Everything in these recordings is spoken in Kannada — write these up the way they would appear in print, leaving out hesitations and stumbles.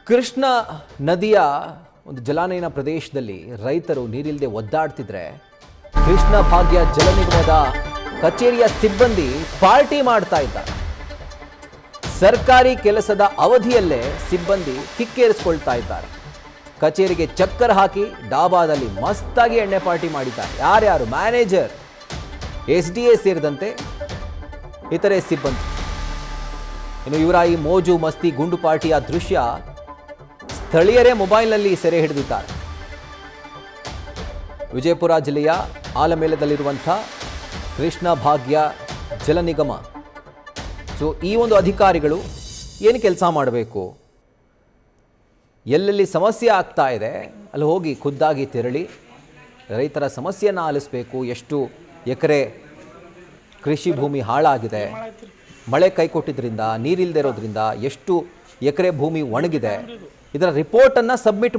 ಕೃಷ್ಣ ನದಿಯ ಒಂದು ಜಲಾನಯನ ಪ್ರದೇಶದಲ್ಲಿ ರೈತರು ನೀರಿಲ್ಲದೆ ಒದ್ದಾಡ್ತಿದ್ರೆ ಕೃಷ್ಣ ಭಾಗ್ಯ ಜಲ ನಿಗಮದ ಕಚೇರಿಯ ಸಿಬ್ಬಂದಿ ಪಾರ್ಟಿ ಮಾಡ್ತಾ ಇದ್ದಾರೆ. ಸರ್ಕಾರಿ ಕೆಲಸದ ಅವಧಿಯಲ್ಲೇ ಸಿಬ್ಬಂದಿ ಕಿಕ್ಕೇರಿಸಿಕೊಳ್ತಾ ಇದ್ದಾರೆ. ಕಚೇರಿಗೆ ಚಕ್ಕರ್ ಹಾಕಿ ಡಾಬಾದಲ್ಲಿ ಮಸ್ತಾಗಿ ಎಣ್ಣೆ ಪಾರ್ಟಿ ಮಾಡಿದ್ದಾರೆ. ಯಾರ್ಯಾರು? ಮ್ಯಾನೇಜರ್, SDA ಸೇರಿದಂತೆ ಇತರೆ ಸಿಬ್ಬಂದಿ. ಇನ್ನು ಇವರ ಈ ಮೋಜು ಮಸ್ತಿ ಗುಂಡು ಪಾರ್ಟಿಯ ದೃಶ್ಯ ಸ್ಥಳೀಯರೇ ಮೊಬೈಲ್ನಲ್ಲಿ ಸೆರೆ ಹಿಡಿದಿದ್ದಾರೆ. ವಿಜಯಪುರ ಜಿಲ್ಲೆಯ ಆಲಮೇಲದಲ್ಲಿರುವಂಥ ಕೃಷ್ಣ ಭಾಗ್ಯ ಜಲ ನಿಗಮ. ಸೊ ಈ ಒಂದು ಅಧಿಕಾರಿಗಳು ಏನು ಕೆಲಸ ಮಾಡಬೇಕು, ಎಲ್ಲೆಲ್ಲಿ ಸಮಸ್ಯೆ ಆಗ್ತಾ ಇದೆ ಅಲ್ಲಿ ಹೋಗಿ ಖುದ್ದಾಗಿ ತೆರಳಿ ರೈತರ ಸಮಸ್ಯೆಯನ್ನು ಆಲಿಸಬೇಕು. ಎಷ್ಟು ಎಕರೆ ಕೃಷಿ ಭೂಮಿ ಹಾಳಾಗಿದೆ, ಮಳೆ ಕೈಕೊಟ್ಟಿದ್ರಿಂದ, ನೀರಿಲ್ಲದೆ ಇರೋದ್ರಿಂದ ಎಷ್ಟು ಎಕರೆ ಭೂಮಿ ಒಣಗಿದೆ, ಇದರ ರಿಪೋರ್ಟನ್ನು ಸಬ್ಮಿಟ್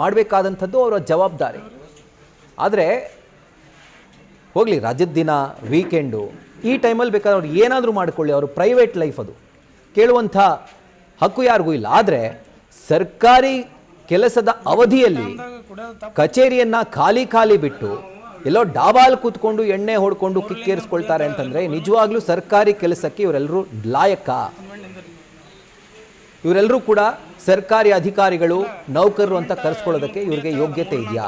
ಮಾಡಬೇಕಾದಂಥದ್ದು ಅವರ ಜವಾಬ್ದಾರಿ. ಆದರೆ ಹೋಗಲಿ, ರಜದ ದಿನ, ವೀಕೆಂಡು, ಈ ಟೈಮಲ್ಲಿ ಬೇಕಾದ್ರೆ ಅವ್ರು ಏನಾದರೂ ಮಾಡಿಕೊಳ್ಳಿ, ಅವರು ಪ್ರೈವೇಟ್ ಲೈಫ್, ಅದು ಕೇಳುವಂಥ ಹಕ್ಕು ಯಾರಿಗೂ ಇಲ್ಲ. ಆದರೆ ಸರ್ಕಾರಿ ಕೆಲಸದ ಅವಧಿಯಲ್ಲಿ ಕಚೇರಿಯನ್ನು ಖಾಲಿ ಬಿಟ್ಟು ಎಲ್ಲೋ ಡಾಬಾಲ್ ಕೂತ್ಕೊಂಡು ಎಣ್ಣೆ ಹೊಡ್ಕೊಂಡು ಕಿಕ್ಕೇರಿಸ್ಕೊಳ್ತಾರೆ ಅಂತಂದರೆ ನಿಜವಾಗ್ಲೂ ಸರ್ಕಾರಿ ಕೆಲಸಕ್ಕೆ ಇವರೆಲ್ಲರೂ ಲಾಯಕ್ಕ? ಇವರೆಲ್ಲರೂ ಕೂಡ ಸರ್ಕಾರಿ ಅಧಿಕಾರಿಗಳು, ನೌಕರರು ಅಂತ ಕರೆಸ್ಕೊಳ್ಳೋದಕ್ಕೆ ಇವರಿಗೆ ಯೋಗ್ಯತೆ ಇದೆಯಾ?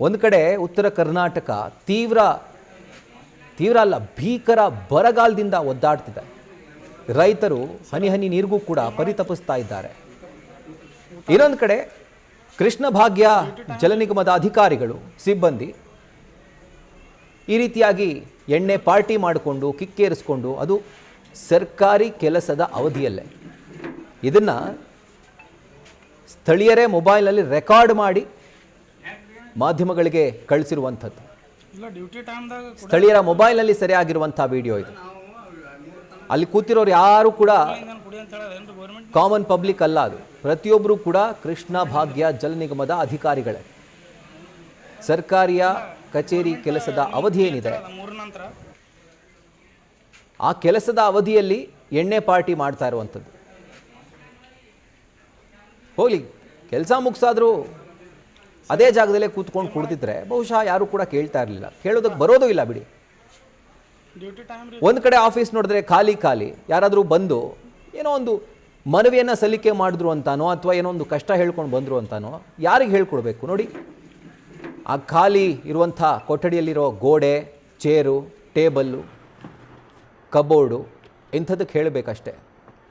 ಒಂದು ಕಡೆ ಉತ್ತರ ಕರ್ನಾಟಕ ತೀವ್ರ ಅಲ್ಲ, ಭೀಕರ ಬರಗಾಲದಿಂದ ಒದ್ದಾಡ್ತಿದೆ. ರೈತರು ಹನಿ ಹನಿ ನೀರಿಗೂ ಕೂಡ ಪರಿತಪಿಸ್ತಾ ಇದ್ದಾರೆ. ಇನ್ನೊಂದು ಕಡೆ ಕೃಷ್ಣ ಭಾಗ್ಯ ಜಲ ನಿಗಮದ ಅಧಿಕಾರಿಗಳು, ಸಿಬ್ಬಂದಿ ಈ ರೀತಿಯಾಗಿ ಎಣ್ಣೆ ಪಾರ್ಟಿ ಮಾಡಿಕೊಂಡು ಕಿಕ್ಕೇರಿಸ್ಕೊಂಡು, ಅದು ಸರ್ಕಾರಿ ಕೆಲಸದ ಅವಧಿಯಲ್ಲೇ. ಇದನ್ನು ಸ್ಥಳೀಯರೇ ಮೊಬೈಲ್ನಲ್ಲಿ ರೆಕಾರ್ಡ್ ಮಾಡಿ ಮಾಧ್ಯಮಗಳಿಗೆ ಕಳಿಸಿರುವಂಥದ್ದು. ಸ್ಥಳೀಯರ ಮೊಬೈಲ್ನಲ್ಲಿ ಸರಿಯಾಗಿರುವಂಥ ವಿಡಿಯೋ ಇದು. ಅಲ್ಲಿ ಕೂತಿರೋರು ಯಾರು ಕೂಡ ಕಾಮನ್ ಪಬ್ಲಿಕ್ ಅಲ್ಲ, ಅದು ಪ್ರತಿಯೊಬ್ಬರು ಕೂಡ ಕೃಷ್ಣ ಭಾಗ್ಯ ಜಲ ನಿಗಮದ ಅಧಿಕಾರಿಗಳೇ. ಸರ್ಕಾರಿಯ ಕಚೇರಿ ಕೆಲಸದ ಅವಧಿ ಏನಿದೆ, ಆ ಕೆಲಸದ ಅವಧಿಯಲ್ಲಿ ಎಣ್ಣೆ ಪಾರ್ಟಿ ಮಾಡ್ತಾ ಇರುವಂಥದ್ದು. ಹೋಗ್ಲಿ, ಕೆಲಸ ಮುಗಿಸಾದ್ರೂ ಅದೇ ಜಾಗದಲ್ಲೇ ಕೂತ್ಕೊಂಡು ಕುಡ್ದಿದ್ರೆ ಬಹುಶಃ ಯಾರು ಕೂಡ ಕೇಳ್ತಾ ಇರಲಿಲ್ಲ, ಕೇಳೋದಕ್ಕೆ ಬರೋದು ಇಲ್ಲ ಬಿಡಿ. ಒಂದು ಕಡೆ ಆಫೀಸ್ ನೋಡಿದ್ರೆ ಖಾಲಿ, ಯಾರಾದರೂ ಬಂದು ಏನೋ ಒಂದು ಮನವಿಯನ್ನು ಸಲ್ಲಿಕೆ ಮಾಡಿದ್ರು ಅಂತಾನೋ ಅಥವಾ ಏನೋ ಒಂದು ಕಷ್ಟ ಹೇಳ್ಕೊಂಡು ಬಂದರು ಅಂತಾನೋ ಯಾರಿಗೆ ಹೇಳ್ಕೊಡ್ಬೇಕು ನೋಡಿ? ಆ ಖಾಲಿ ಇರುವಂಥ ಕೊಠಡಿಯಲ್ಲಿರೋ ಗೋಡೆ, ಚೇರು, ಟೇಬಲ್ಲು, ಕಬೋರ್ಡು ಇಂಥದ್ದಕ್ಕೆ ಹೇಳಬೇಕಷ್ಟೆ.